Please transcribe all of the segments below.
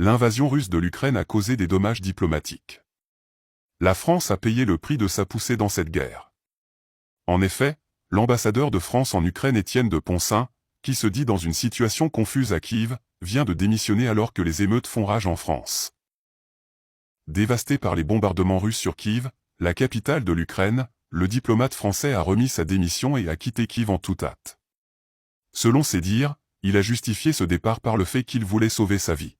L'invasion russe de l'Ukraine a causé des dommages diplomatiques. La France a payé le prix de sa poussée dans cette guerre. En effet, l'ambassadeur de France en Ukraine Étienne de Poncin, qui se dit dans une situation confuse à Kiev, vient de démissionner alors que les émeutes font rage en France. Dévasté par les bombardements russes sur Kiev, la capitale de l'Ukraine, le diplomate français a remis sa démission et a quitté Kiev en toute hâte. Selon ses dires, il a justifié ce départ par le fait qu'il voulait sauver sa vie.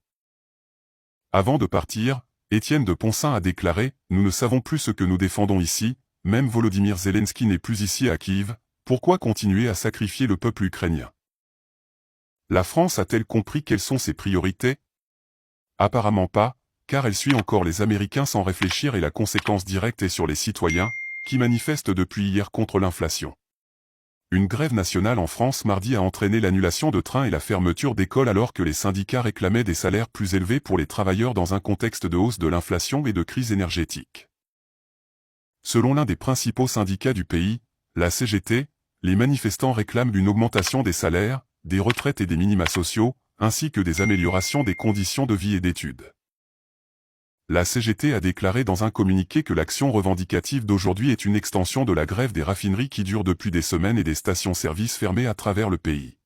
Avant de partir, Étienne de Poncin a déclaré « Nous ne savons plus ce que nous défendons ici, même Volodymyr Zelensky n'est plus ici à Kiev, pourquoi continuer à sacrifier le peuple ukrainien ?» La France a-t-elle compris quelles sont ses priorités? Apparemment pas, car elle suit encore les Américains sans réfléchir et la conséquence directe est sur les citoyens, qui manifestent depuis hier contre l'inflation. Une grève nationale en France mardi a entraîné l'annulation de trains et la fermeture d'écoles alors que les syndicats réclamaient des salaires plus élevés pour les travailleurs dans un contexte de hausse de l'inflation et de crise énergétique. Selon l'un des principaux syndicats du pays, la CGT, les manifestants réclament une augmentation des salaires, des retraites et des minima sociaux, ainsi que des améliorations des conditions de vie et d'études. La CGT a déclaré dans un communiqué que l'action revendicative d'aujourd'hui est une extension de la grève des raffineries qui dure depuis des semaines et des stations-service fermées à travers le pays.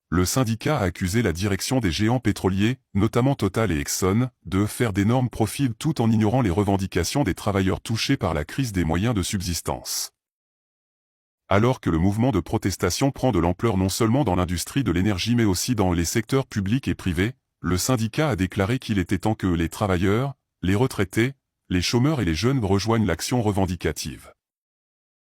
Le syndicat a accusé la direction des géants pétroliers, notamment Total et Exxon, de faire d'énormes profits tout en ignorant les revendications des travailleurs touchés par la crise des moyens de subsistance. Alors que le mouvement de protestation prend de l'ampleur non seulement dans l'industrie de l'énergie mais aussi dans les secteurs publics et privés, le syndicat a déclaré qu'il était temps que les travailleurs, les retraités, les chômeurs et les jeunes rejoignent l'action revendicative.